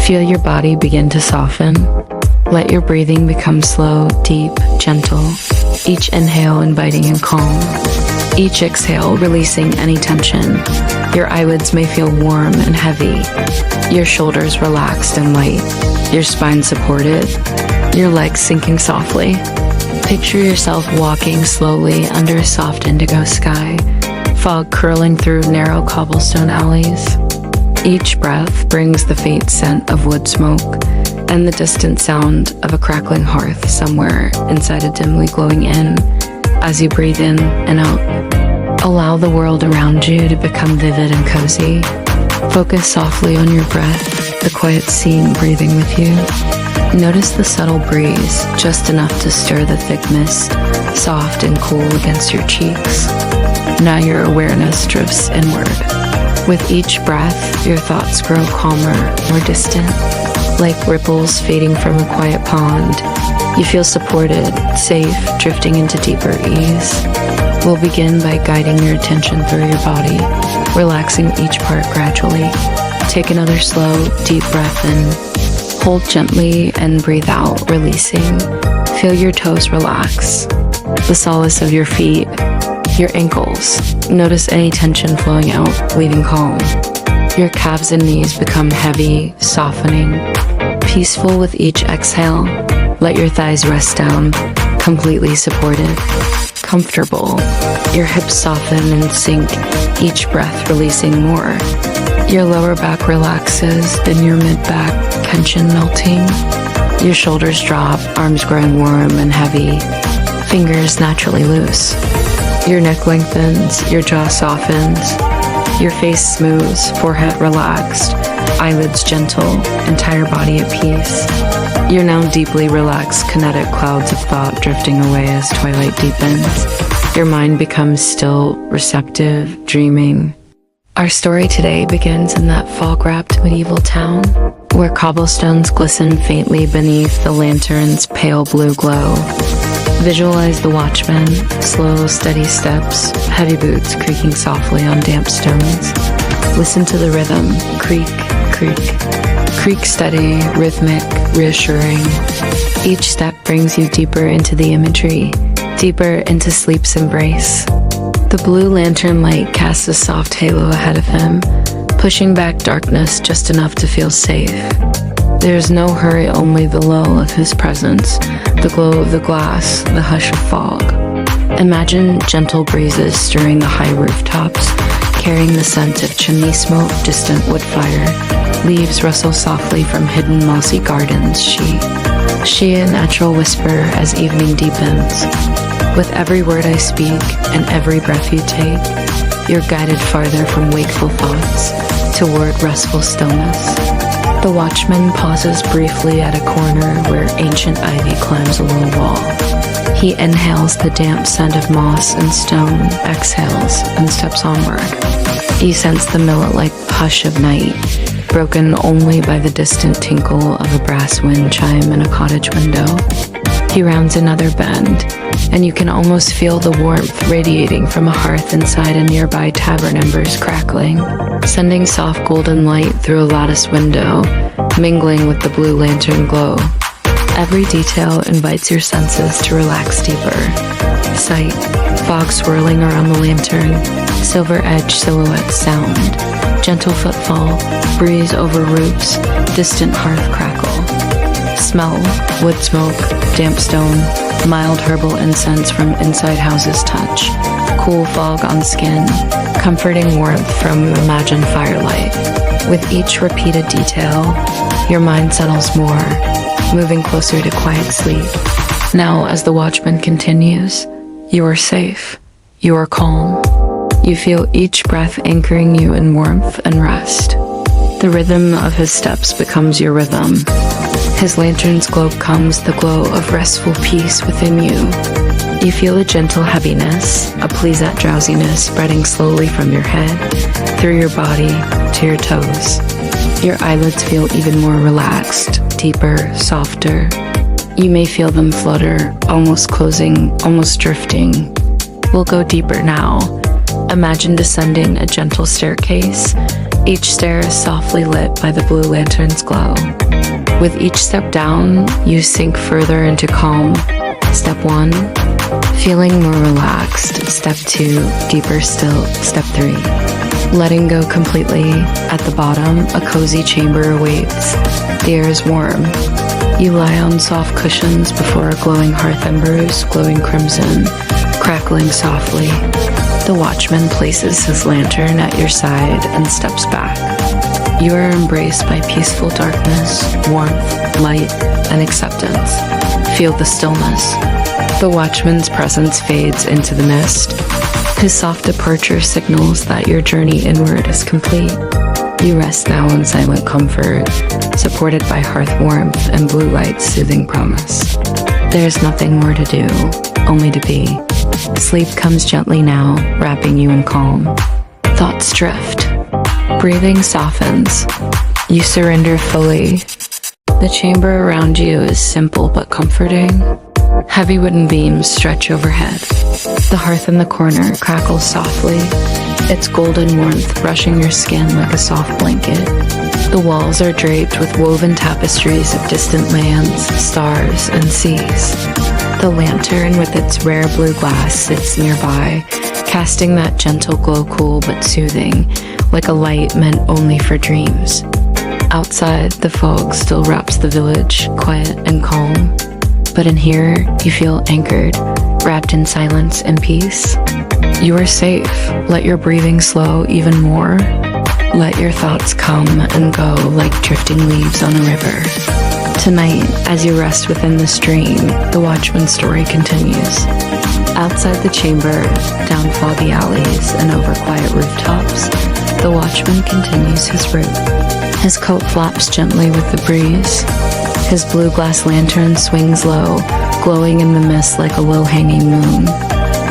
Feel your body begin to soften. Let your breathing become slow, deep, gentle. Each inhale inviting and calm. Each exhale releasing any tension. Your eyelids may feel warm and heavy. Your shoulders relaxed and light. Your spine supported. Your legs sinking softly. Picture yourself walking slowly under a soft indigo sky. Fog curling through narrow cobblestone alleys. Each breath brings the faint scent of wood smoke and the distant sound of a crackling hearth somewhere inside a dimly glowing inn. As you breathe in and out, allow the world around you to become vivid and cozy. Focus softly on your breath, the quiet scene breathing with you. Notice the subtle breeze, just enough to stir the thick mist, soft and cool against your cheeks. Now your awareness drifts inward. With each breath, your thoughts grow calmer, more distant, like ripples fading from a quiet pond. You feel supported, safe, drifting into deeper ease. We'll begin by guiding your attention through your body, relaxing each part gradually. Take another slow, deep breath in. Hold gently and breathe out, releasing. Feel your toes relax, the solace of your feet, your ankles. Notice any tension flowing out, leaving calm. Your calves and knees become heavy, softening. Peaceful with each exhale, let your thighs rest down, completely supported. Comfortable. Your hips soften and sink, each breath releasing more. Your lower back relaxes, then your mid-back tension melting. Your shoulders drop, arms growing warm and heavy, fingers naturally loose. Your neck lengthens, your jaw softens, your face smooths, forehead relaxed, eyelids gentle, entire body at peace. You're now deeply relaxed, kinetic clouds of thought drifting away as twilight deepens. Your mind becomes still, receptive, dreaming. Our story today begins in that fog-wrapped medieval town, where cobblestones glisten faintly beneath the lantern's pale blue glow. Visualize the watchman, slow, steady steps, heavy boots creaking softly on damp stones. Listen to the rhythm, creak, creak. Creak steady, rhythmic, reassuring. Each step brings you deeper into the imagery, deeper into sleep's embrace. The blue lantern light casts a soft halo ahead of him, pushing back darkness just enough to feel safe. There's no hurry, only the lull of his presence, the glow of the glass, the hush of fog. Imagine gentle breezes stirring the high rooftops, carrying the scent of chimney smoke, distant wood fire. Leaves rustle softly from hidden mossy gardens. She a natural whisper as evening deepens. With every word I speak and every breath you take, you're guided farther from wakeful thoughts toward restful stillness. The watchman pauses briefly at a corner where ancient ivy climbs a low wall. He inhales the damp scent of moss and stone, exhales, and steps onward. You sense the millet-like hush of night, broken only by the distant tinkle of a brass wind chime in a cottage window. He rounds another bend, and you can almost feel the warmth radiating from a hearth inside a nearby tavern, embers crackling, sending soft golden light through a lattice window, mingling with the blue lantern glow. Every detail invites your senses to relax deeper. Sight, fog swirling around the lantern, silver-edged silhouette sound, gentle footfall, breeze over roofs, distant hearth crackle. Smell, wood smoke, damp stone, mild herbal incense from inside houses touch, cool fog on skin, comforting warmth from imagined firelight. With each repeated detail, your mind settles more, moving closer to quiet sleep. Now, as the watchman continues, you are safe, you are calm. You feel each breath anchoring you in warmth and rest. The rhythm of his steps becomes your rhythm. His lantern's glow becomes the glow of restful peace within you. You feel a gentle heaviness, a pleasant drowsiness spreading slowly from your head, through your body, to your toes. Your eyelids feel even more relaxed, deeper, softer. You may feel them flutter, almost closing, almost drifting. We'll go deeper now. Imagine descending a gentle staircase. Each stair is softly lit by the blue lantern's glow. With each step down, you sink further into calm. Step 1, feeling more relaxed. Step 2, deeper still. Step 3, letting go completely. At the bottom, a cozy chamber awaits. The air is warm. You lie on soft cushions before glowing hearth embers, glowing crimson, crackling softly. The watchman places his lantern at your side and steps back. You are embraced by peaceful darkness, warmth, light, and acceptance. Feel the stillness. The watchman's presence fades into the mist. His soft departure signals that your journey inward is complete. You rest now in silent comfort, supported by hearth warmth and blue light's soothing promise. There is nothing more to do, only to be. Sleep comes gently now, wrapping you in calm. Thoughts drift. Breathing softens. You surrender fully. The chamber around you is simple but comforting. Heavy wooden beams stretch overhead. The hearth in the corner crackles softly, its golden warmth brushing your skin like a soft blanket. The walls are draped with woven tapestries of distant lands, stars, and seas. The lantern with its rare blue glass sits nearby, casting that gentle glow, cool but soothing, like a light meant only for dreams. Outside, the fog still wraps the village, quiet and calm. But in here, you feel anchored, wrapped in silence and peace. You are safe. Let your breathing slow even more. Let your thoughts come and go like drifting leaves on a river. Tonight, as you rest within the stream, the watchman's story continues. Outside the chamber, down foggy alleys and over quiet rooftops, the watchman continues his route. His coat flaps gently with the breeze. His blue glass lantern swings low, glowing in the mist like a low-hanging moon.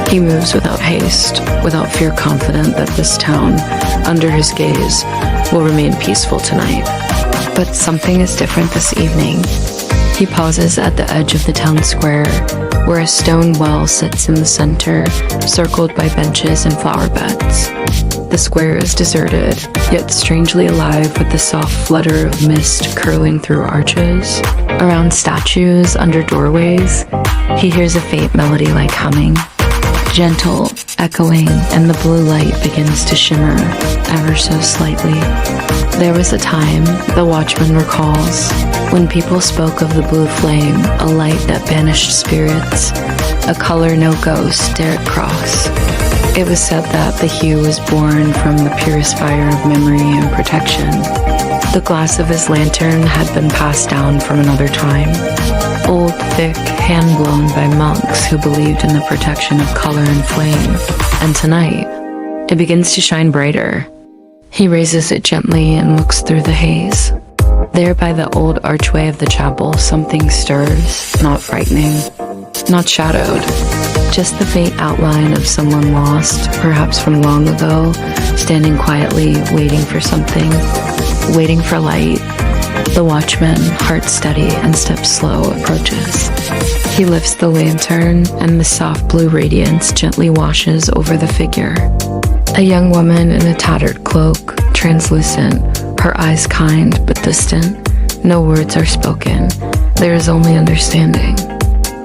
He moves without haste, without fear, confident that this town, under his gaze, will remain peaceful tonight. But something is different this evening. He pauses at the edge of the town square, where a stone well sits in the center, circled by benches and flower beds. The square is deserted, yet strangely alive with the soft flutter of mist curling through arches. Around statues, under doorways, he hears a faint melody like humming. Gentle, echoing, and the blue light begins to shimmer, ever so slightly. There was a time, the watchman recalls, when people spoke of the blue flame, a light that banished spirits, a color no ghost dared cross. It was said that the hue was born from the purest fire of memory and protection. The glass of his lantern had been passed down from another time, old, thick, hand-blown by monks who believed in the protection of color and flame. And tonight, it begins to shine brighter. He raises it gently and looks through the haze. There by the old archway of the chapel, something stirs, not frightening, not shadowed, just the faint outline of someone lost, perhaps from long ago, standing quietly, waiting for something, waiting for light. The watchman, heart steady and step slow, approaches. He lifts the lantern, and the soft blue radiance gently washes over the figure. A young woman in a tattered cloak, translucent, her eyes kind but distant. No words are spoken. There is only understanding.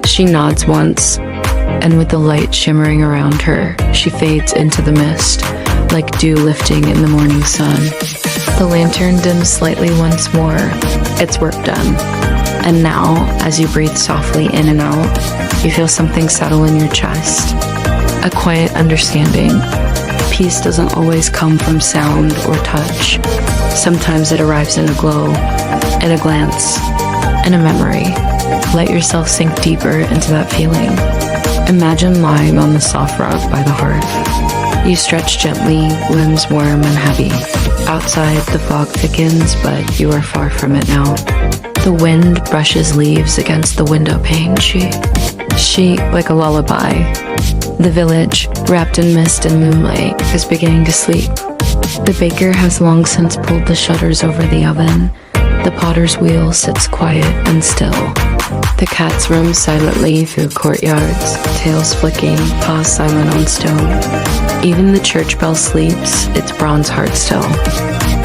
She nods once, and with the light shimmering around her, she fades into the mist, like dew lifting in the morning sun. The lantern dims slightly once more, its work done. And now, as you breathe softly in and out, you feel something settle in your chest. A quiet understanding. Peace doesn't always come from sound or touch. Sometimes it arrives in a glow, in a glance, in a memory. Let yourself sink deeper into that feeling. Imagine lying on the soft rug by the hearth. You stretch gently, limbs warm and heavy. Outside, the fog thickens, but you are far from it now. The wind brushes leaves against the window pane. She, like a lullaby. The village, wrapped in mist and moonlight, is beginning to sleep. The baker has long since pulled the shutters over the oven, The potter's wheel sits quiet and still. The cats roam silently through courtyards, tails flicking, paws silent on stone. Even the church bell sleeps, its bronze heart still.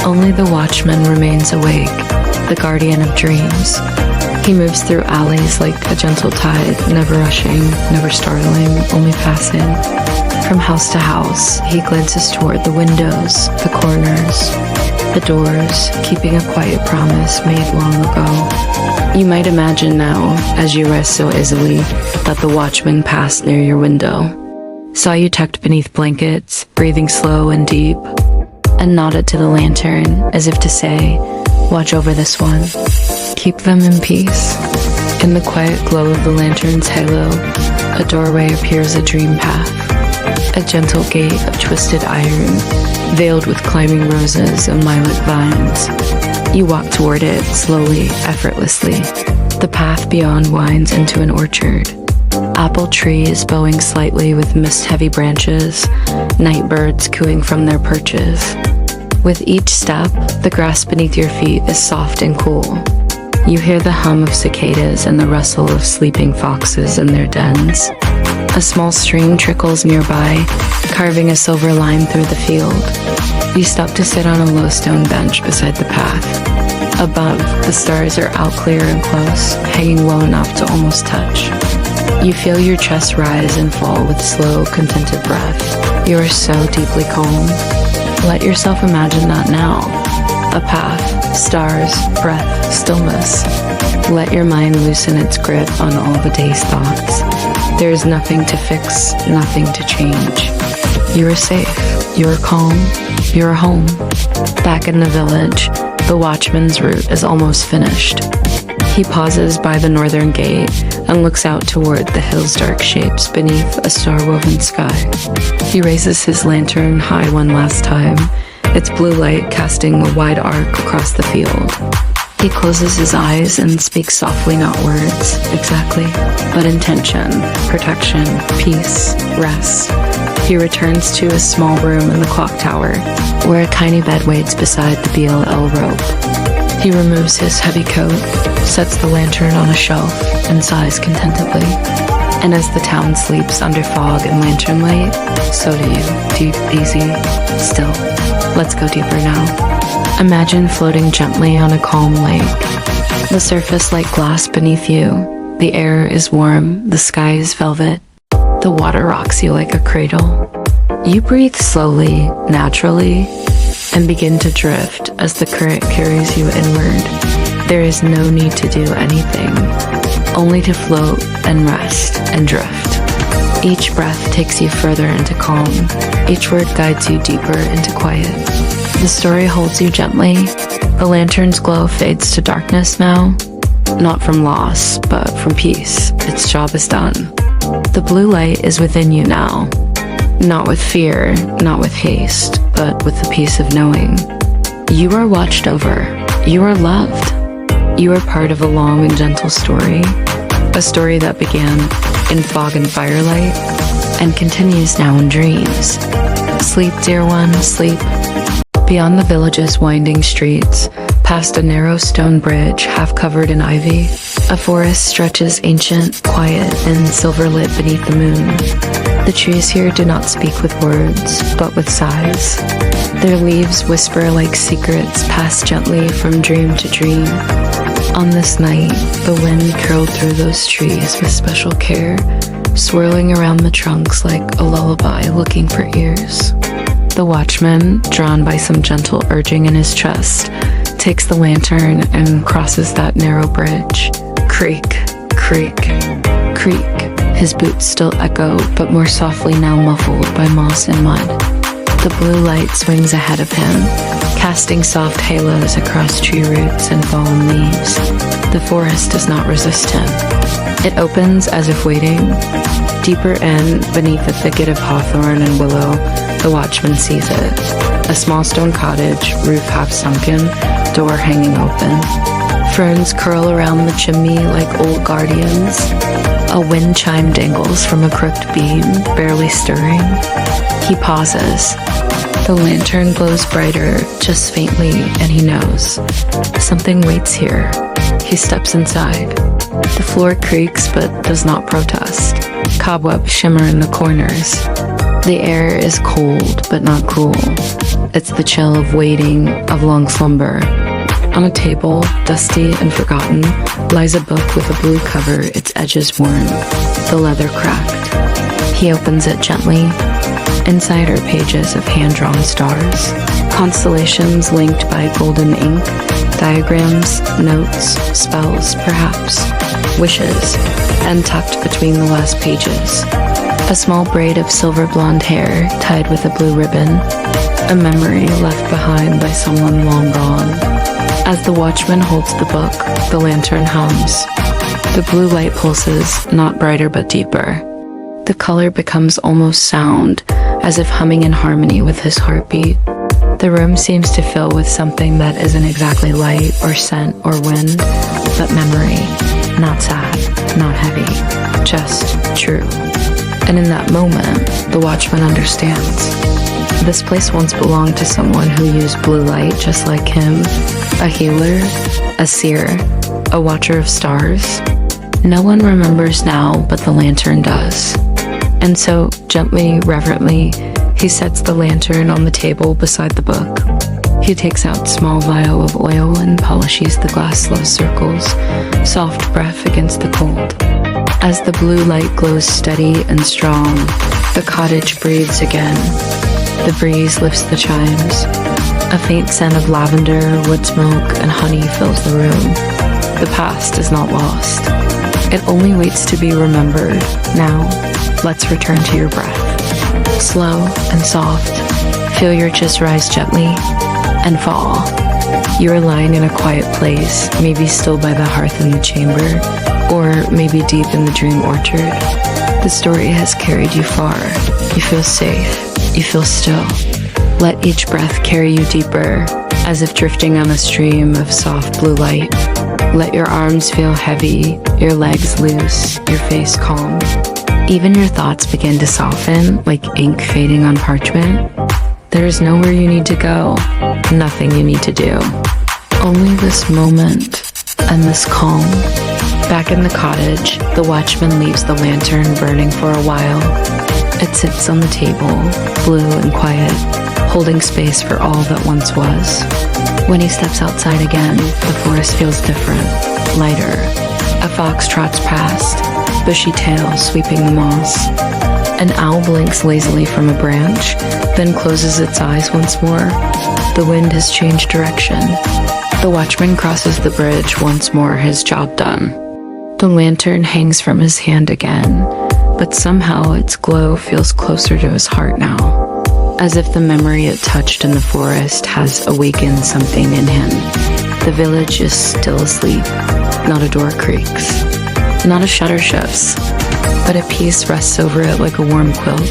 Only the watchman remains awake, the guardian of dreams. He moves through alleys like a gentle tide, never rushing, never startling, only passing. From house to house, he glances toward the windows, the corners, the doors, keeping a quiet promise made long ago. You might imagine now, as you rest so easily, that the watchman passed near your window, saw you tucked beneath blankets, breathing slow and deep, and nodded to the lantern as if to say, "Watch over this one. Keep them in peace." In the quiet glow of the lantern's halo, a doorway appears, a dream path. A gentle gate of twisted iron, veiled with climbing roses and lilac vines. You walk toward it, slowly, effortlessly. The path beyond winds into an orchard. Apple trees bowing slightly with mist-heavy branches, night birds cooing from their perches. With each step, the grass beneath your feet is soft and cool. You hear the hum of cicadas and the rustle of sleeping foxes in their dens. A small stream trickles nearby, carving a silver line through the field. You stop to sit on a low stone bench beside the path. Above, the stars are out clear and close, hanging low enough to almost touch. You feel your chest rise and fall with slow, contented breath. You are so deeply calm. Let yourself imagine that now. A path, stars, breath, stillness. Let your mind loosen its grip on all the day's thoughts. There is nothing to fix, nothing to change. You are safe, you are calm, you are home. Back in the village, the watchman's route is almost finished. He pauses by the northern gate and looks out toward the hill's dark shapes beneath a star-woven sky. He raises his lantern high one last time, its blue light casting a wide arc across the field. He closes his eyes and speaks softly, not words, exactly, but intention, protection, peace, rest. He returns to a small room in the clock tower, where a tiny bed waits beside the BLL rope. He removes his heavy coat, sets the lantern on a shelf, and sighs contentedly. And as the town sleeps under fog and lantern light, so do you, deep, easy, still. Let's go deeper now. Imagine floating gently on a calm lake. The surface like glass beneath you. The air is warm, the sky is velvet. The water rocks you like a cradle. You breathe slowly, naturally, and begin to drift as the current carries you inward. There is no need to do anything, only to float and rest and drift. Each breath takes you further into calm. Each word guides you deeper into quiet. The story holds you gently. The lantern's glow fades to darkness now. Not from loss, but from peace. Its job is done. The blue light is within you now. Not with fear, not with haste, but with the peace of knowing. You are watched over. You are loved. You are part of a long and gentle story. A story that began in fog and firelight and continues now in dreams. Sleep, dear one, sleep. Beyond the village's winding streets, past a narrow stone bridge half covered in ivy, a forest stretches ancient, quiet, and silver-lit beneath the moon. The trees here do not speak with words, but with sighs. Their leaves whisper like secrets passed gently from dream to dream. On this night, the wind curled through those trees with special care, swirling around the trunks like a lullaby looking for ears. The watchman, drawn by some gentle urging in his chest, takes the lantern and crosses that narrow bridge. Creak, creak, creak. His boots still echo, but more softly now muffled by moss and mud. The blue light swings ahead of him, casting soft halos across tree roots and fallen leaves. The forest does not resist him. It opens as if waiting. Deeper in, beneath a thicket of hawthorn and willow, the watchman sees it. A small stone cottage, roof half sunken, door hanging open. Ferns curl around the chimney like old guardians. A wind chime dangles from a crooked beam, barely stirring. He pauses. The lantern glows brighter, just faintly, and he knows. Something waits here. He steps inside. The floor creaks but does not protest. Cobwebs shimmer in the corners. The air is cold but not cruel. It's the chill of waiting, of long slumber. On a table, dusty and forgotten, lies a book with a blue cover, its edges worn, the leather cracked. He opens it gently. Inside are pages of hand-drawn stars, constellations linked by golden ink, diagrams, notes, spells, perhaps, wishes, and tucked between the last pages. A small braid of silver blonde hair tied with a blue ribbon, a memory left behind by someone long gone. As the watchman holds the book, the lantern hums. The blue light pulses, not brighter but deeper. The color becomes almost sound, as if humming in harmony with his heartbeat. The room seems to fill with something that isn't exactly light or scent or wind, but memory. Not sad, not heavy, just true. And in that moment, the watchman understands. This place once belonged to someone who used blue light just like him. A healer, a seer, a watcher of stars. No one remembers now, but the lantern does. And so, gently, reverently, he sets the lantern on the table beside the book. He takes out a small vial of oil and polishes the glass slow circles, soft breath against the cold. As the blue light glows steady and strong, the cottage breathes again. The breeze lifts the chimes. A faint scent of lavender, wood smoke, and honey fills the room. The past is not lost. It only waits to be remembered. Now, let's return to your breath. Slow and soft, feel your chest rise gently and fall. You are lying in a quiet place, maybe still by the hearth in the chamber, or maybe deep in the dream orchard. The story has carried you far. You feel safe. You feel still. Let each breath carry you deeper, as if drifting on a stream of soft blue light. Let your arms feel heavy, your legs loose, your face calm. Even your thoughts begin to soften, like ink fading on parchment. There is nowhere you need to go, nothing you need to do. Only this moment and this calm. Back in the cottage, the watchman leaves the lantern burning for a while. It sits on the table, blue and quiet, holding space for all that once was. When he steps outside again, the forest feels different, lighter. A fox trots past, bushy tail sweeping the moss. An owl blinks lazily from a branch, then closes its eyes once more. The wind has changed direction. The watchman crosses the bridge once more, his job done. The lantern hangs from his hand again, but somehow its glow feels closer to his heart now, as if the memory it touched in the forest has awakened something in him. The village is still asleep. Not a door creaks. Not a shutter shifts, but a peace rests over it like a warm quilt.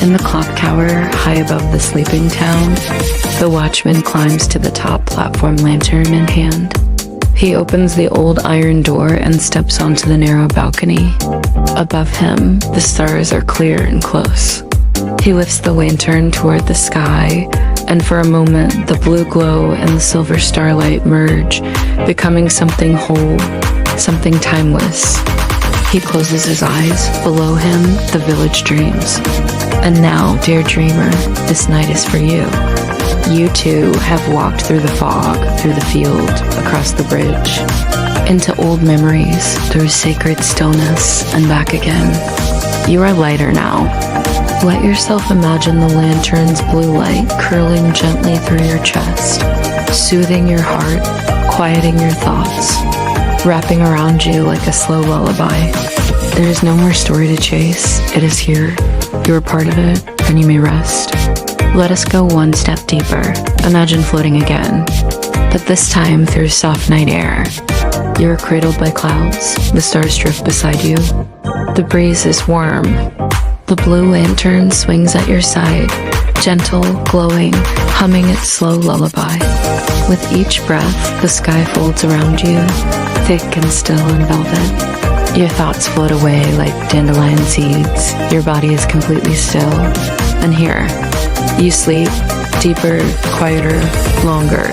In the clock tower, high above the sleeping town, the watchman climbs to the top platform, lantern in hand. He opens the old iron door and steps onto the narrow balcony. Above him, the stars are clear and close. He lifts the lantern toward the sky, and for a moment, the blue glow and the silver starlight merge, becoming something whole, something timeless. He closes his eyes. Below him, the village dreams. And now, dear dreamer, this night is for you. You too have walked through the fog, through the field, across the bridge, into old memories, through sacred stillness, and back again. You are lighter now. Let yourself imagine the lantern's blue light curling gently through your chest, soothing your heart, quieting your thoughts, wrapping around you like a slow lullaby. There is no more story to chase. It is here. You are part of it, and you may rest. Let us go one step deeper. Imagine floating again, but this time through soft night air. You are cradled by clouds. The stars drift beside you. The breeze is warm. The blue lantern swings at your side, gentle, glowing, humming its slow lullaby. With each breath, the sky folds around you, thick and still and velvet. Your thoughts float away like dandelion seeds. Your body is completely still. And here, you sleep, Deeper, quieter, longer.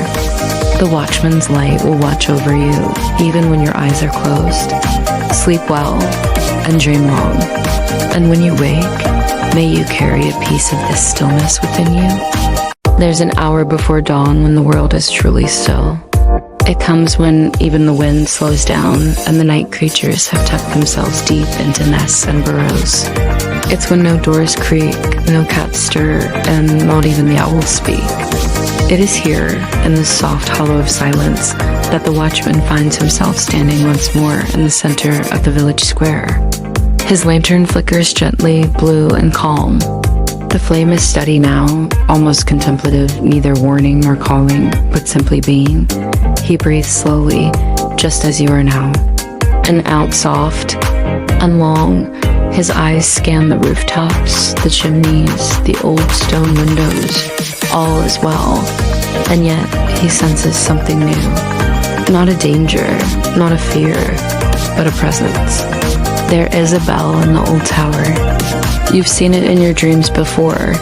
The watchman's light will watch over you, even when your eyes are closed. Sleep well and dream long. And when you wake, may you carry a piece of this stillness within you. There's an hour before dawn when the world is truly still. It comes when even the wind slows down and the night creatures have tucked themselves deep into nests and burrows. It's when no doors creak, no cats stir, and not even the owls speak. It is here, in this soft hollow of silence, that the watchman finds himself standing once more in the center of the village square. His lantern flickers gently, blue and calm. The flame is steady now, almost contemplative, neither warning nor calling, but simply being. He breathes slowly, just as you are now. And out soft and long, his eyes scan the rooftops, the chimneys, the old stone windows. All is well, and yet he senses something new. Not a danger, not a fear, but a presence. There is a bell in the old tower. You've seen it in your dreams before.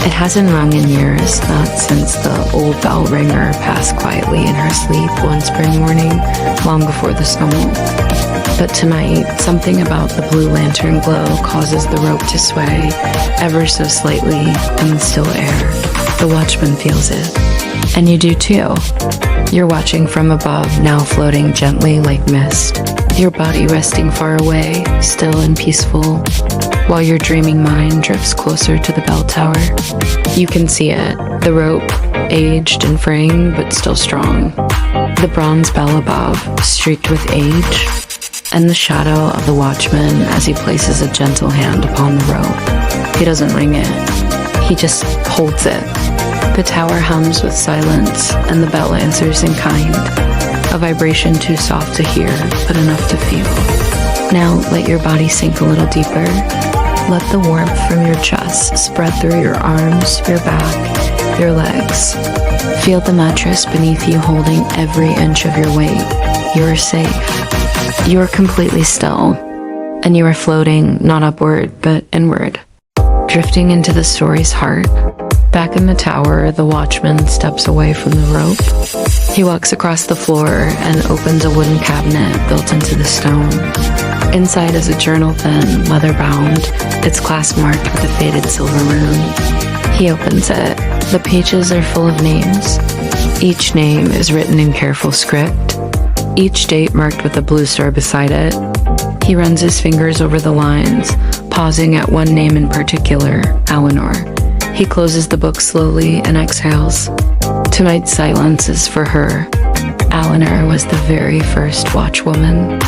It hasn't rung in years, not since the old bell ringer passed quietly in her sleep one spring morning, long before the snow. But tonight, something about the blue lantern glow causes the rope to sway, ever so slightly, in the still air. The watchman feels it. And you do too. You're watching from above, now floating gently like mist. Your body resting far away, still and peaceful, while your dreaming mind drifts closer to the bell tower. You can see it, the rope, aged and fraying, but still strong. The bronze bell above, streaked with age, and the shadow of the watchman as he places a gentle hand upon the rope. He doesn't ring it, he just holds it. The tower hums with silence, and the bell answers in kind, a vibration too soft to hear, but enough to feel. Now let your body sink a little deeper. Let the warmth from your chest spread through your arms, your back, your legs. Feel the mattress beneath you holding every inch of your weight. You are safe. You are completely still, and you are floating not upward, but inward, drifting into the story's heart. Back in the tower, the watchman steps away from the rope. He walks across the floor and opens a wooden cabinet built into the stone. Inside is a journal thin, leather-bound, its clasp marked with a faded silver rune. He opens it. The pages are full of names. Each name is written in careful script, each date marked with a blue star beside it. He runs his fingers over the lines, pausing at one name in particular, Eleanor. He closes the book slowly and exhales. Tonight's silence is for her. Eleanor was the very first watchwoman.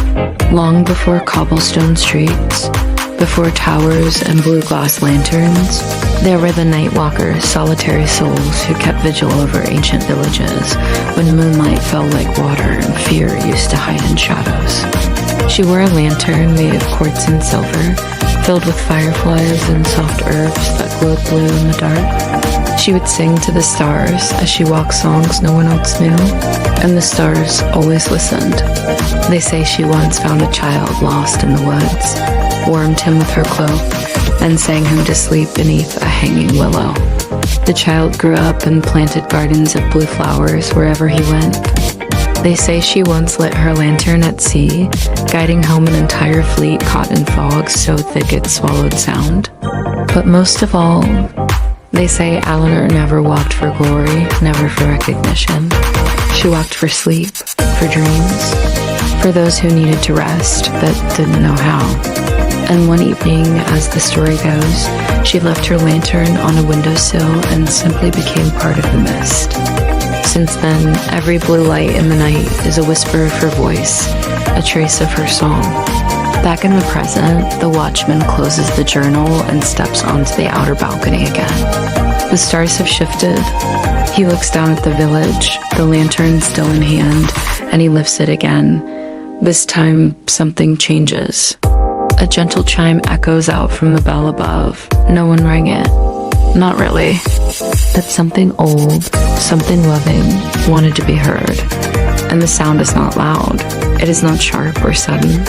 Long before cobblestone streets, before towers and blue glass lanterns, there were the night walkers, solitary souls who kept vigil over ancient villages when moonlight fell like water and fear used to hide in shadows. She wore a lantern made of quartz and silver, filled with fireflies and soft herbs that glowed blue in the dark. She would sing to the stars as she walked songs no one else knew, and the stars always listened. They say she once found a child lost in the woods, warmed him with her cloak, and sang him to sleep beneath a hanging willow. The child grew up and planted gardens of blue flowers wherever he went. They say she once lit her lantern at sea, guiding home an entire fleet caught in fog so thick it swallowed sound. But most of all, they say Eleanor never walked for glory, never for recognition. She walked for sleep, for dreams, for those who needed to rest but didn't know how. And one evening, as the story goes, she left her lantern on a windowsill and simply became part of the mist. Since then, every blue light in the night is a whisper of her voice, a trace of her song. Back in the present, the watchman closes the journal and steps onto the outer balcony again. The stars have shifted. He looks down at the village, the lantern still in hand, and he lifts it again. This time, something changes. A gentle chime echoes out from the bell above. No one rang it. Not really. But something old, something loving, wanted to be heard. And the sound is not loud. It is not sharp or sudden.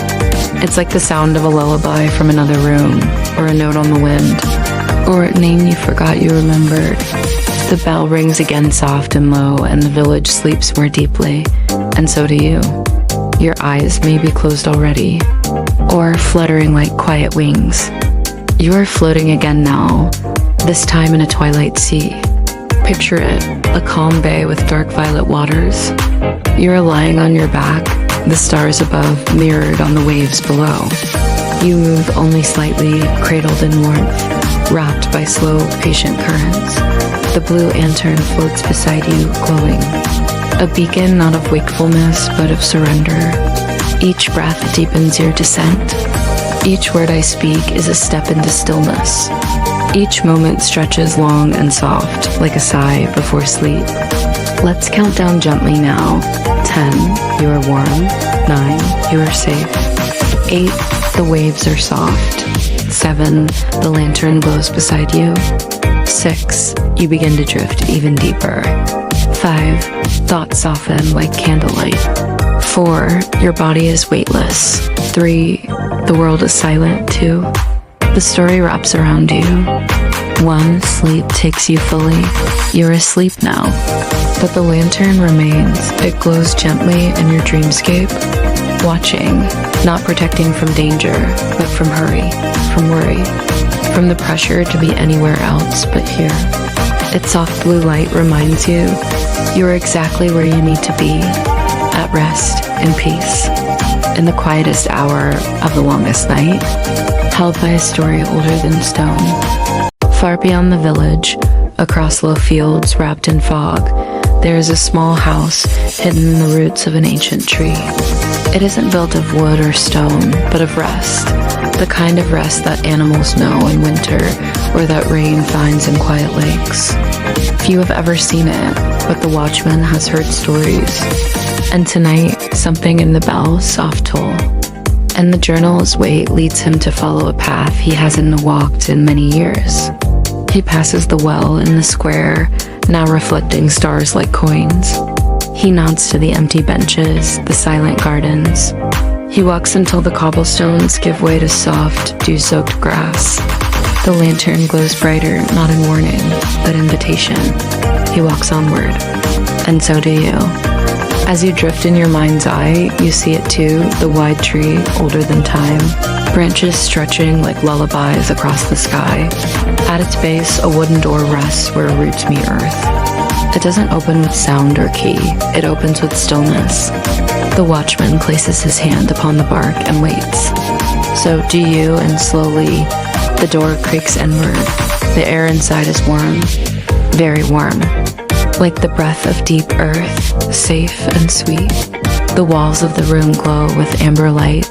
It's like the sound of a lullaby from another room, or a note on the wind, or a name you forgot you remembered. The bell rings again soft and low, and the village sleeps more deeply, and so do you. Your eyes may be closed already, or fluttering like quiet wings. You are floating again now, this time in a twilight sea. Picture it, a calm bay with dark violet waters. You are lying on your back, the stars above mirrored on the waves below. You move only slightly, cradled in warmth, wrapped by slow, patient currents. The blue lantern floats beside you, glowing. A beacon not of wakefulness, but of surrender. Each breath deepens your descent. Each word I speak is a step into stillness. Each moment stretches long and soft, like a sigh before sleep. Let's count down gently now. 10, you are warm. 9, you are safe. 8, the waves are soft. 7, the lantern glows beside you. 6, you begin to drift even deeper. 5, thoughts soften like candlelight. 4, your body is weightless. 3, the world is silent too. The story wraps around you. 1, sleep takes you fully. You're asleep now. But the lantern remains. It glows gently in your dreamscape, watching, not protecting from danger, but from hurry, from worry, from the pressure to be anywhere else but here. Its soft blue light reminds you you're exactly where you need to be, at rest, in peace, in the quietest hour of the longest night, held by a story older than stone. Far beyond the village, across low fields wrapped in fog, there is a small house hidden in the roots of an ancient tree. It isn't built of wood or stone, but of rest, the kind of rest that animals know in winter or that rain finds in quiet lakes. Few have ever seen it, but the watchman has heard stories. And tonight, something in the bell's soft toll, and the journal's weight leads him to follow a path he hasn't walked in many years. He passes the well in the square, now reflecting stars like coins. He nods to the empty benches, the silent gardens. He walks until the cobblestones give way to soft, dew-soaked grass. The lantern glows brighter, not in warning, but invitation. He walks onward, and so do you. As you drift in your mind's eye, you see it too, the wide tree, older than time, branches stretching like lullabies across the sky. At its base, a wooden door rests where roots meet earth. It doesn't open with sound or key, it opens with stillness. The watchman places his hand upon the bark and waits. So do you, and slowly, the door creaks inward. The air inside is warm, very warm, like the breath of deep earth, safe and sweet. The walls of the room glow with amber light.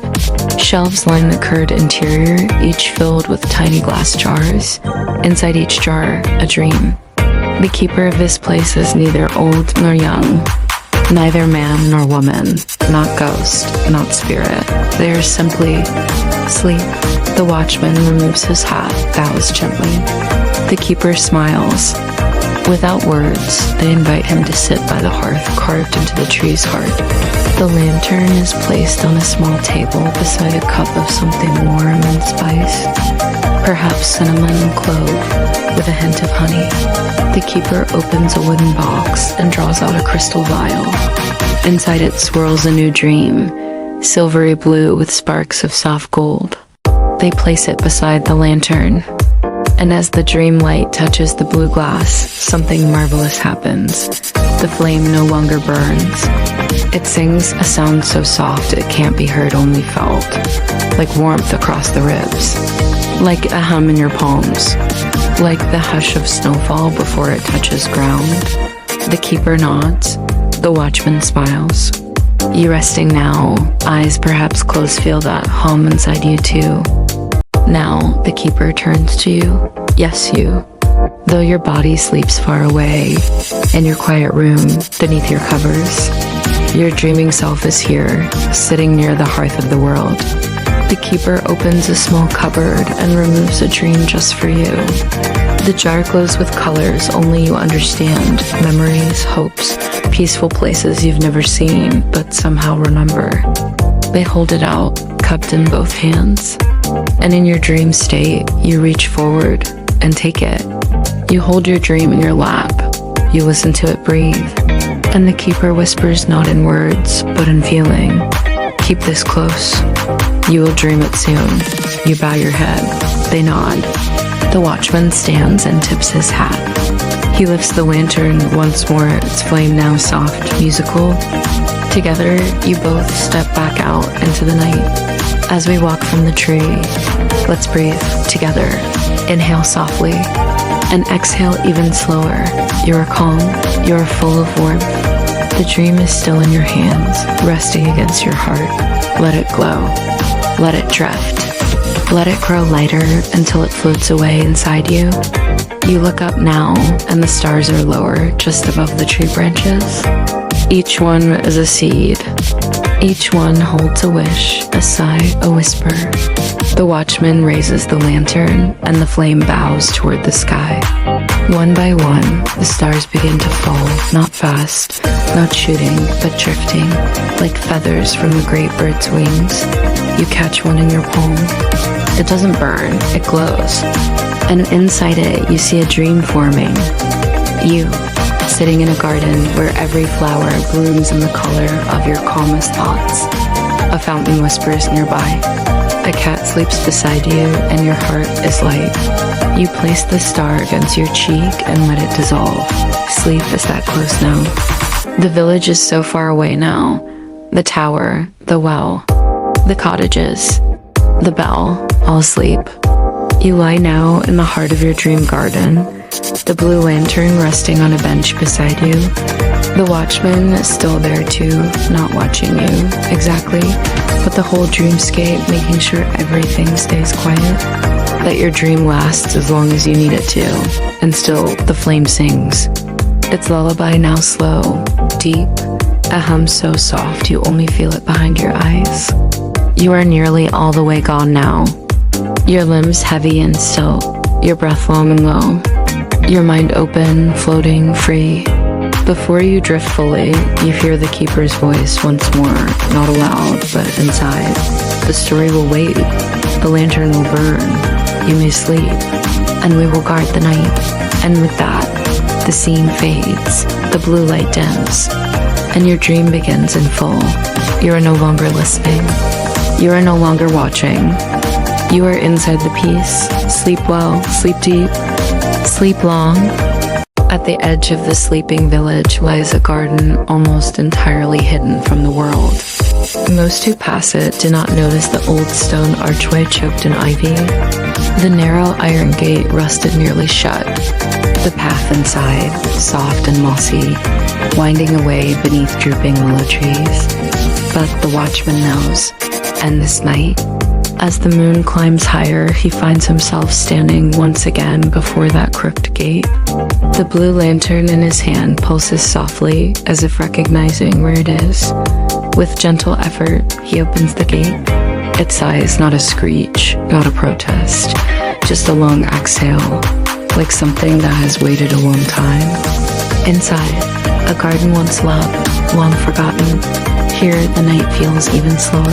Shelves line the curved interior, each filled with tiny glass jars. Inside each jar, a dream. The keeper of this place is neither old nor young, neither man nor woman, not ghost, not spirit. They are simply sleep. The watchman removes his hat, bows gently. The keeper smiles. Without words, they invite him to sit by the hearth carved into the tree's heart. The lantern is placed on a small table beside a cup of something warm and spiced, perhaps cinnamon and clove, with a hint of honey. The keeper opens a wooden box and draws out a crystal vial. Inside it swirls a new dream, silvery blue with sparks of soft gold. They place it beside the lantern. And as the dream light touches the blue glass, something marvelous happens. The flame no longer burns. It sings a sound so soft it can't be heard, only felt, like warmth across the ribs, like a hum in your palms, like the hush of snowfall before it touches ground. The keeper nods. The watchman smiles. You resting now, eyes perhaps closed, feel that hum inside you too. Now, the keeper turns to you. Yes, you. Though your body sleeps far away, in your quiet room, beneath your covers, your dreaming self is here, sitting near the hearth of the world. The keeper opens a small cupboard and removes a dream just for you. The jar glows with colors only you understand, memories, hopes, peaceful places you've never seen, but somehow remember. They hold it out, cupped in both hands. And in your dream state, you reach forward and take it. You hold your dream in your lap, you listen to it breathe. And the keeper whispers not in words, but in feeling. Keep this close. You will dream it soon. You bow your head. They nod. The watchman stands and tips his hat. He lifts the lantern once more, its flame now soft, musical. Together, you both step back out into the night. As we walk from the tree, let's breathe together. Inhale softly and exhale even slower. You are calm. You are full of warmth. The dream is still in your hands, resting against your heart. Let it glow. Let it drift. Let it grow lighter until it floats away inside you. You look up now, and the stars are lower, just above the tree branches. Each one is a seed. Each one holds a wish, a sigh, a whisper. The watchman raises the lantern, and the flame bows toward the sky. One by one, the stars begin to fall, not fast, not shooting, but drifting, like feathers from a great bird's wings. You catch one in your palm. It doesn't burn, it glows. And inside it, you see a dream forming. You, sitting in a garden where every flower blooms in the color of your calmest thoughts. A fountain whispers nearby. A cat sleeps beside you, and your heart is light. You place the star against your cheek and let it dissolve. Sleep is that close now. The village is so far away now. The tower, the well, the cottages, the bell, all asleep. You lie now in the heart of your dream garden, the blue lantern resting on a bench beside you. The watchman is still there too, not watching you exactly, but the whole dreamscape making sure everything stays quiet. That your dream lasts as long as you need it to, and still the flame sings. Its lullaby now slow, deep, a hum so soft you only feel it behind your eyes. You are nearly all the way gone now. Your limbs heavy and still, your breath long and low. Your mind open, floating, free. Before you drift fully, you hear the keeper's voice once more, not aloud, but inside. The story will wait, the lantern will burn, you may sleep, and we will guard the night. And with that, the scene fades, the blue light dims, and your dream begins in full. You are no longer listening. You are no longer watching. You are inside the piece. Sleep well, sleep deep, sleep long. At the edge of the sleeping village lies a garden almost entirely hidden from the world. Most who pass it do not notice the old stone archway choked in ivy. The narrow iron gate rusted nearly shut. The path inside, soft and mossy, winding away beneath drooping willow trees. But the watchman knows, and this night, as the moon climbs higher, he finds himself standing once again before that crooked gate. The blue lantern in his hand pulses softly, as if recognizing where it is. With gentle effort, he opens the gate. It sighs, not a screech, not a protest, just a long exhale, like something that has waited a long time. Inside, a garden once loved, long forgotten. Here, the night feels even slower,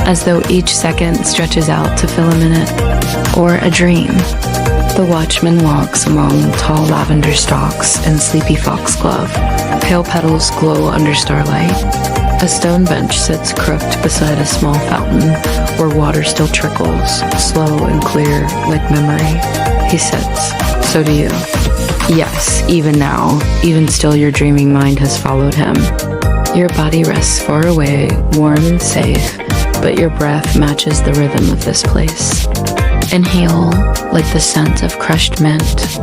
as though each second stretches out to fill a minute, or a dream. The watchman walks among tall lavender stalks and sleepy foxglove. Pale petals glow under starlight. A stone bench sits crooked beside a small fountain where water still trickles, slow and clear like memory. He sits. So do you. Yes, even now, even still your dreaming mind has followed him. Your body rests far away, warm and safe, but your breath matches the rhythm of this place. Inhale, like the scent of crushed mint.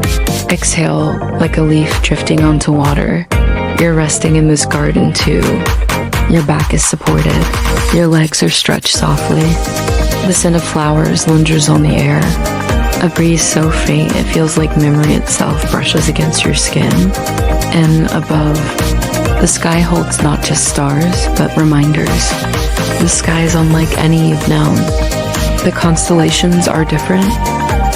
Exhale, like a leaf drifting onto water. You're resting in this garden too. Your back is supported. Your legs are stretched softly. The scent of flowers lingers on the air. A breeze so faint it feels like memory itself brushes against your skin. And above, the sky holds not just stars, but reminders. The sky is unlike any you've known. The constellations are different.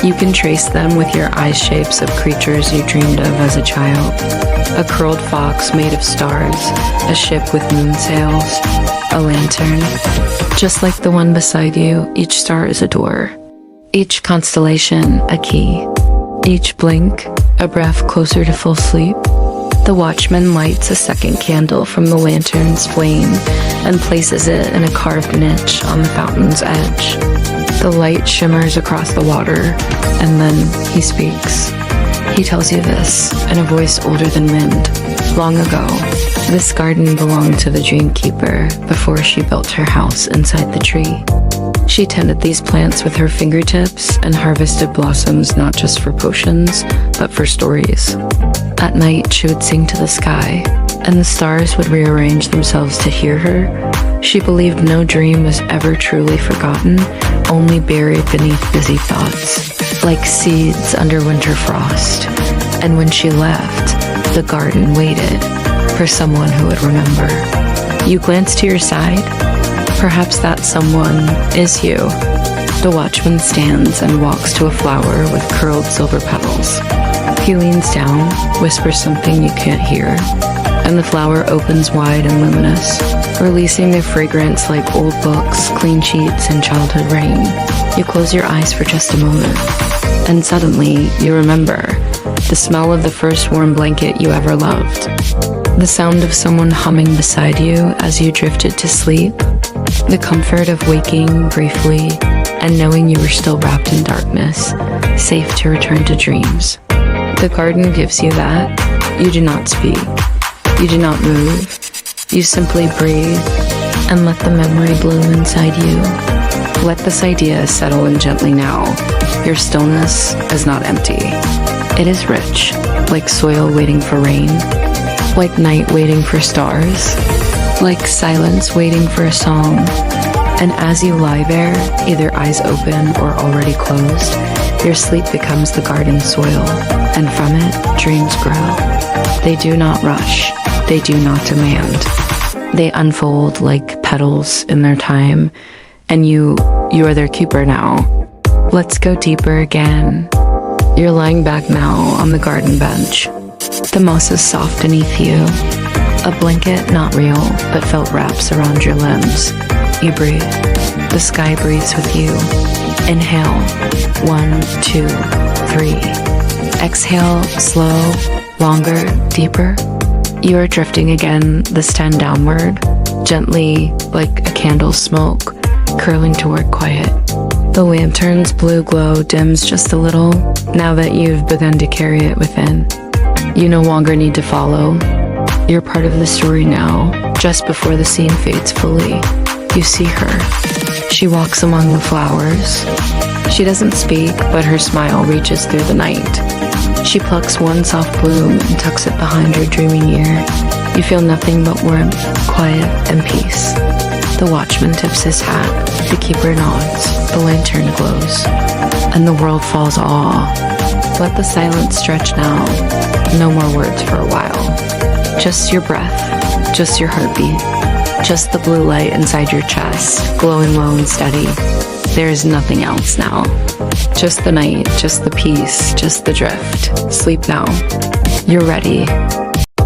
You can trace them with your eye shapes of creatures you dreamed of as a child. A curled fox made of stars, a ship with moon sails, a lantern. Just like the one beside you, each star is a door. Each constellation, a key. Each blink, a breath closer to full sleep. The watchman lights a second candle from the lantern's flame and places it in a carved niche on the fountain's edge. The light shimmers across the water, and then he speaks. He tells you this in a voice older than wind. Long ago, this garden belonged to the dreamkeeper before she built her house inside the tree. She tended these plants with her fingertips and harvested blossoms not just for potions, but for stories. At night, she would sing to the sky, and the stars would rearrange themselves to hear her. She believed no dream was ever truly forgotten, only buried beneath busy thoughts, like seeds under winter frost. And when she left, the garden waited for someone who would remember. You glance to your side. Perhaps that someone is you. The watchman stands and walks to a flower with curled silver petals. He leans down, whispers something you can't hear, and the flower opens wide and luminous, releasing a fragrance like old books, clean sheets, and childhood rain. You close your eyes for just a moment, and suddenly you remember the smell of the first warm blanket you ever loved, the sound of someone humming beside you as you drifted to sleep, the comfort of waking briefly and knowing you were still wrapped in darkness, safe to return to dreams. The garden gives you that. You do not speak. You do not move. You simply breathe and let the memory bloom inside you. Let this idea settle in gently now. Your stillness is not empty. It is rich, like soil waiting for rain, like night waiting for stars, like silence waiting for a song. And as you lie there, either eyes open or already closed, your sleep becomes the garden's soil, and from it, dreams grow. They do not rush. They do not demand. They unfold like petals in their time, and you are their keeper now. Let's go deeper again. You're lying back now on the garden bench. The moss is soft beneath you. A blanket not real, but felt wraps around your limbs. You breathe. The sky breathes with you. Inhale. 1, 2, 3. Exhale, slow, longer, deeper. You are drifting again, this time downward, gently like a candle's smoke, curling toward quiet. The lantern's blue glow dims just a little, now that you've begun to carry it within. You no longer need to follow. You're part of the story now, just before the scene fades fully. You see her. She walks among the flowers. She doesn't speak, but her smile reaches through the night. She plucks one soft bloom and tucks it behind her dreaming ear. You feel nothing but warmth, quiet, and peace. The watchman tips his hat. The keeper nods. The lantern glows. And the world falls awe. Let the silence stretch now. No more words for a while. Just your breath. Just your heartbeat. Just the blue light inside your chest, glowing low and steady. There is nothing else now. Just the night, just the peace, just the drift. Sleep now. You're ready.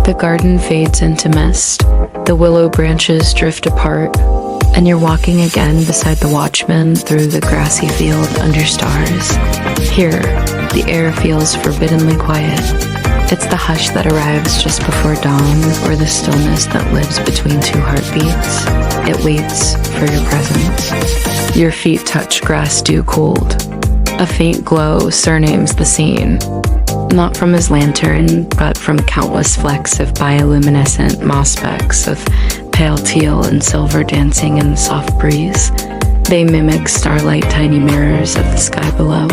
The garden fades into mist. The willow branches drift apart. And you're walking again beside the watchman through the grassy field under stars. Here, the air feels forbiddenly quiet. It's the hush that arrives just before dawn, or the stillness that lives between two heartbeats. It waits for your presence. Your feet touch grass dew cold. A faint glow surnames the scene. Not from his lantern, but from countless flecks of bioluminescent moss specks of pale teal and silver dancing in the soft breeze. They mimic starlight tiny mirrors of the sky below.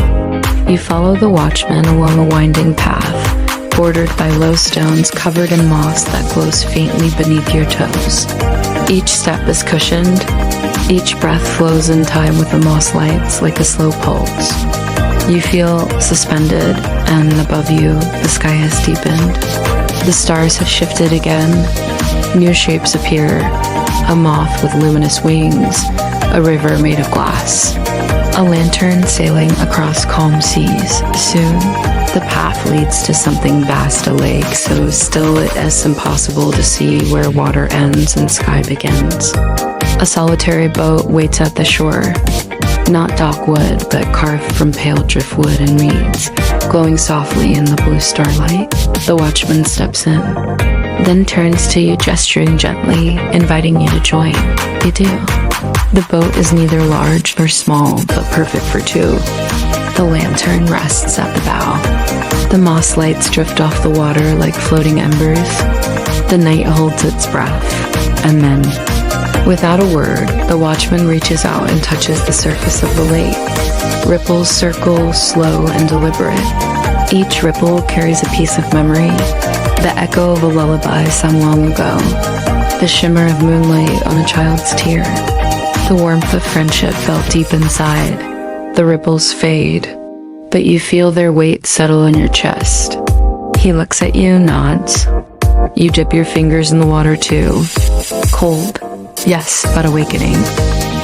You follow the watchman along a winding path, bordered by low stones covered in moss that glows faintly beneath your toes. Each step is cushioned. Each breath flows in time with the moss lights like a slow pulse. You feel suspended, and above you, the sky has deepened. The stars have shifted again. New shapes appear. A moth with luminous wings. A river made of glass. A lantern sailing across calm seas. Soon, the path leads to something vast, a lake, so still it is impossible to see where water ends and sky begins. A solitary boat waits at the shore. Not dock wood, but carved from pale driftwood and reeds. glowing softly in the blue starlight. The watchman steps in, then turns to you, gesturing gently, inviting you to join. You do. The boat is neither large nor small, but perfect for two. The lantern rests at the bow. The moss lights drift off the water like floating embers. The night holds its breath, and then, without a word, the watchman reaches out and touches the surface of the lake. Ripples circle, slow and deliberate. Each ripple carries a piece of memory, the echo of a lullaby sung long ago, the shimmer of moonlight on a child's tear. The warmth of friendship felt deep inside. The ripples fade, but you feel their weight settle in your chest. He looks at you, nods. You dip your fingers in the water too. Cold, yes, but awakening.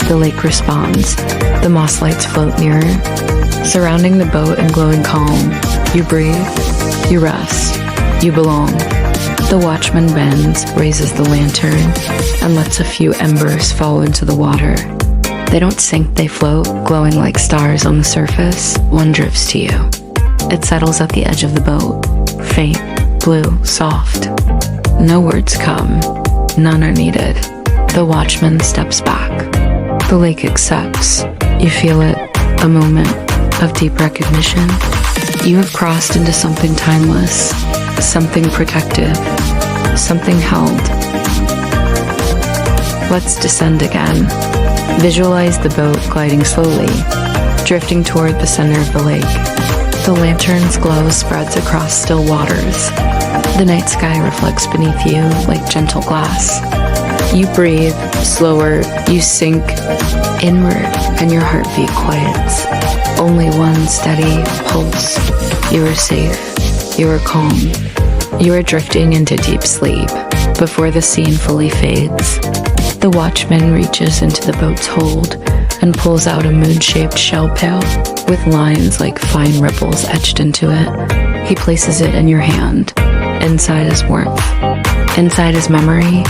The lake responds. The moss lights float nearer, surrounding the boat in glowing calm. You breathe, you rest, you belong. The watchman bends, raises the lantern, and lets a few embers fall into the water. They don't sink, they float, glowing like stars on the surface. One drifts to you. It settles at the edge of the boat, faint, blue, soft. No words come, none are needed. The watchman steps back. The lake accepts. You feel it, a moment of deep recognition. You have crossed into something timeless, something protective, something held. Let's descend again. Visualize the boat gliding slowly, drifting toward the center of the lake. The lantern's glow spreads across still waters. The night sky reflects beneath you like gentle glass. You breathe slower, you sink inward, and your heartbeat quiets. Only one steady pulse. You are safe. You are calm. You are drifting into deep sleep before the scene fully fades. The watchman reaches into the boat's hold and pulls out a moon-shaped shell pail with lines like fine ripples etched into it. He places it in your hand. Inside is warmth. Inside is memory.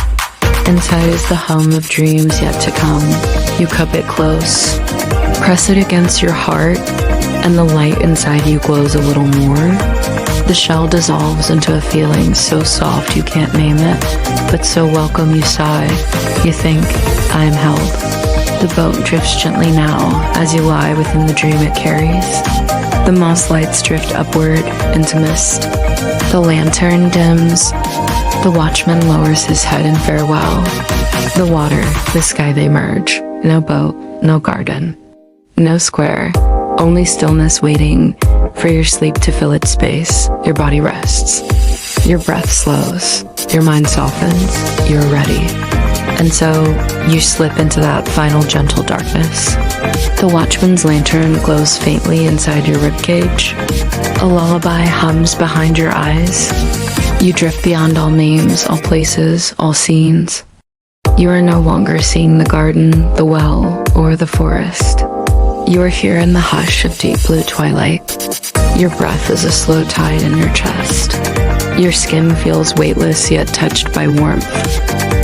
Inside is the hum of dreams yet to come. You cup it close, press it against your heart, and the light inside you glows a little more. The shell dissolves into a feeling so soft you can't name it, but so welcome you sigh. You think, I am held. The boat drifts gently now as you lie within the dream it carries. The moss lights drift upward into mist. The lantern dims. The watchman lowers his head in farewell. The water, the sky, they merge. No boat, no garden, no square, only stillness waiting for your sleep to fill its space. Your body rests. Your breath slows. Your mind softens. You're ready. And so you slip into that final gentle darkness. The watchman's lantern glows faintly inside your ribcage. A lullaby hums behind your eyes. You drift beyond all names, all places, all scenes. You are no longer seeing the garden, the well, or the forest. You are here in the hush of deep blue twilight. Your breath is a slow tide in your chest. Your skin feels weightless yet touched by warmth.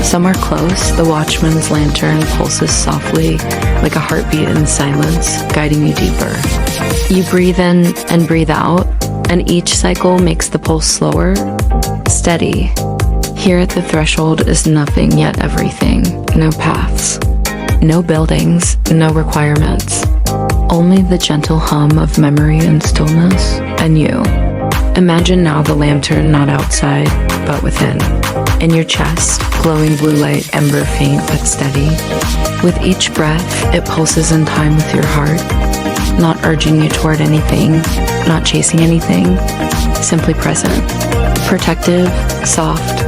Somewhere close, the watchman's lantern pulses softly like a heartbeat in silence, guiding you deeper. You breathe in and breathe out, and each cycle makes the pulse slower, steady. Here at the threshold is nothing yet everything. No paths, no buildings, no requirements. Only the gentle hum of memory and stillness, and you. Imagine now the lantern not outside, but within. In your chest, glowing blue light, ember faint but steady. With each breath, it pulses in time with your heart, not urging you toward anything, not chasing anything, simply present. Protective, soft,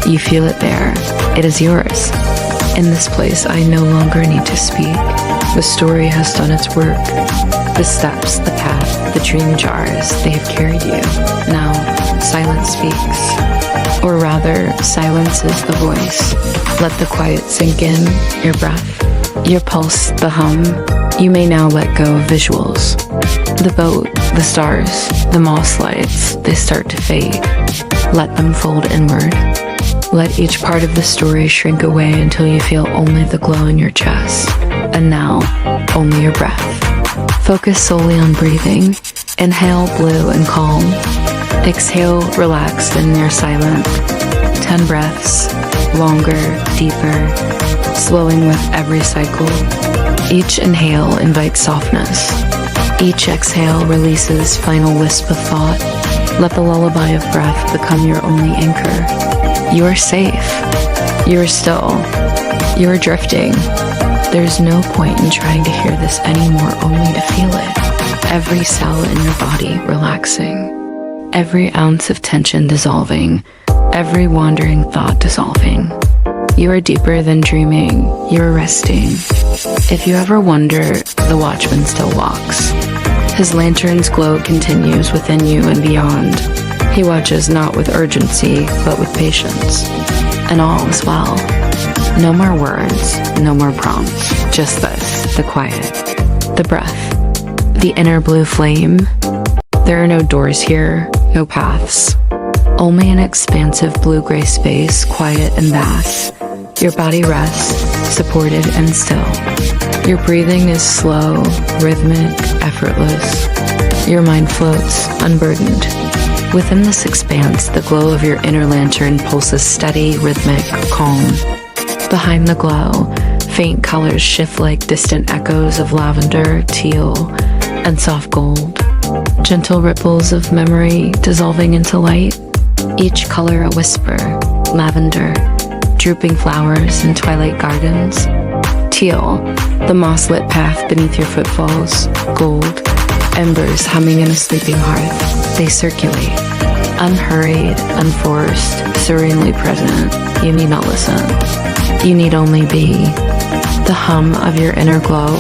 you feel it there. It is yours. In this place, I no longer need to speak. The story has done its work. The steps, the path, the dream jars, they have carried you. Now, silence speaks. Or rather, silence is the voice. Let the quiet sink in, your breath, your pulse, the hum. You may now let go of visuals. The boat, the stars, the moss lights, they start to fade. Let them fold inward. Let each part of the story shrink away until you feel only the glow in your chest. And now, only your breath. Focus solely on breathing. Inhale, blue and calm. Exhale, relaxed and near silent. 10 breaths, longer, deeper, slowing with every cycle. Each inhale invites softness. Each exhale releases final wisp of thought. Let the lullaby of breath become your only anchor. You are safe. You are still. You are drifting. There's no point in trying to hear this anymore, only to feel it. Every cell in your body relaxing. Every ounce of tension dissolving. Every wandering thought dissolving. You are deeper than dreaming. You are resting. If you ever wonder, the watchman still walks. His lantern's glow continues within you and beyond. He watches not with urgency, but with patience. And all is well. No more words, no more prompts. Just this, the quiet, the breath, the inner blue flame. There are no doors here, no paths. Only an expansive blue-gray space, quiet and vast. Your body rests, supported and still. Your breathing is slow, rhythmic, effortless. Your mind floats, unburdened. Within this expanse, the glow of your inner lantern pulses steady, rhythmic, calm. Behind the glow, faint colors shift like distant echoes of lavender, teal, and soft gold. Gentle ripples of memory dissolving into light. Each color a whisper, lavender, drooping flowers in twilight gardens. Teal, the moss-lit path beneath your footfalls. Gold, embers humming in a sleeping hearth. They circulate, unhurried, unforced, serenely present. You need not listen. You need only be. The hum of your inner glow,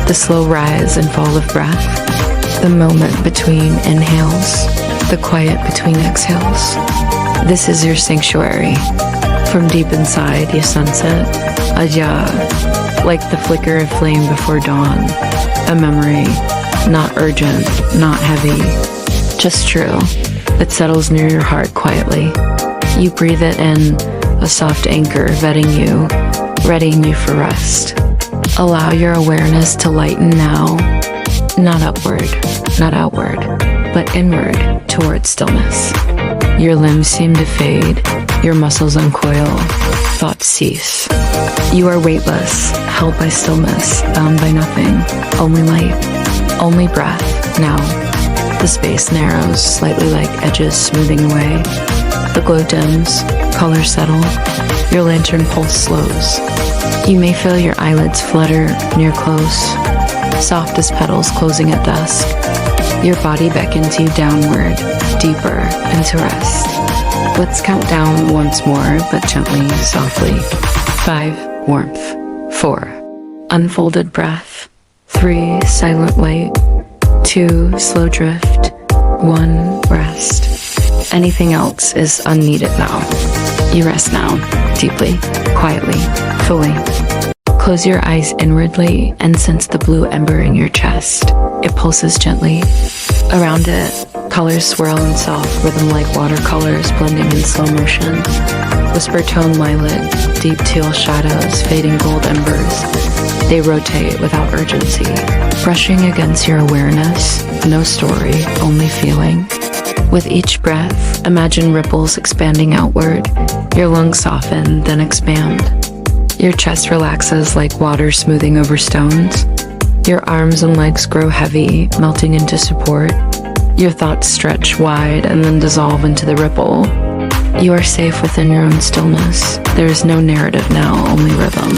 the slow rise and fall of breath, the moment between inhales, the quiet between exhales. This is your sanctuary. From deep inside, you sense it. Aja, like the flicker of flame before dawn. A memory, not urgent, not heavy, just true. It settles near your heart quietly. You breathe it in, a soft anchor vetting you, readying you for rest. Allow your awareness to lighten now, not upward, not outward, but inward toward stillness. Your limbs seem to fade, your muscles uncoil, thoughts cease. You are weightless, held by stillness, bound by nothing, only light, only breath. Now, the space narrows, slightly like edges smoothing away. The glow dims, colors settle, your lantern pulse slows. You may feel your eyelids flutter near close, soft as petals closing at dusk. Your body beckons you downward, deeper into rest. Let's count down once more, but gently, softly. 5, warmth. 4, unfolded breath. 3, silent wait. 2, slow drift. 1, rest. Anything else is unneeded now. You rest now, deeply, quietly, fully. Close your eyes inwardly and sense the blue ember in your chest. It pulses gently. Around it, colors swirl in soft rhythm like watercolors blending in slow motion. Whisper tone lilac, deep teal shadows, fading gold embers. They rotate without urgency, brushing against your awareness. No story, only feeling. With each breath, imagine ripples expanding outward. Your lungs soften, then expand. Your chest relaxes like water smoothing over stones. Your arms and legs grow heavy, melting into support. Your thoughts stretch wide and then dissolve into the ripple. You are safe within your own stillness. There is no narrative now, only rhythm.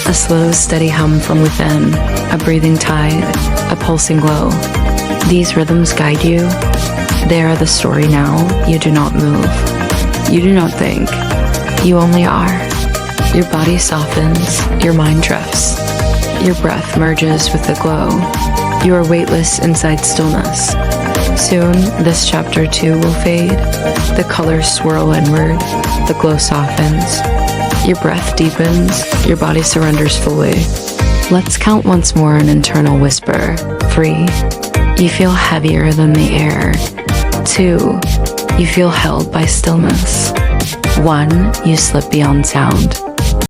A slow, steady hum from within, a breathing tide, a pulsing glow. These rhythms guide you. They are the story now. You do not move. You do not think. You only are. Your body softens, your mind drifts. Your breath merges with the glow. You are weightless inside stillness. Soon, this chapter too will fade. The colors swirl inward. The glow softens. Your breath deepens. Your body surrenders fully. Let's count once more an internal whisper. 3, you feel heavier than the air. 2, you feel held by stillness. 1, you slip beyond sound.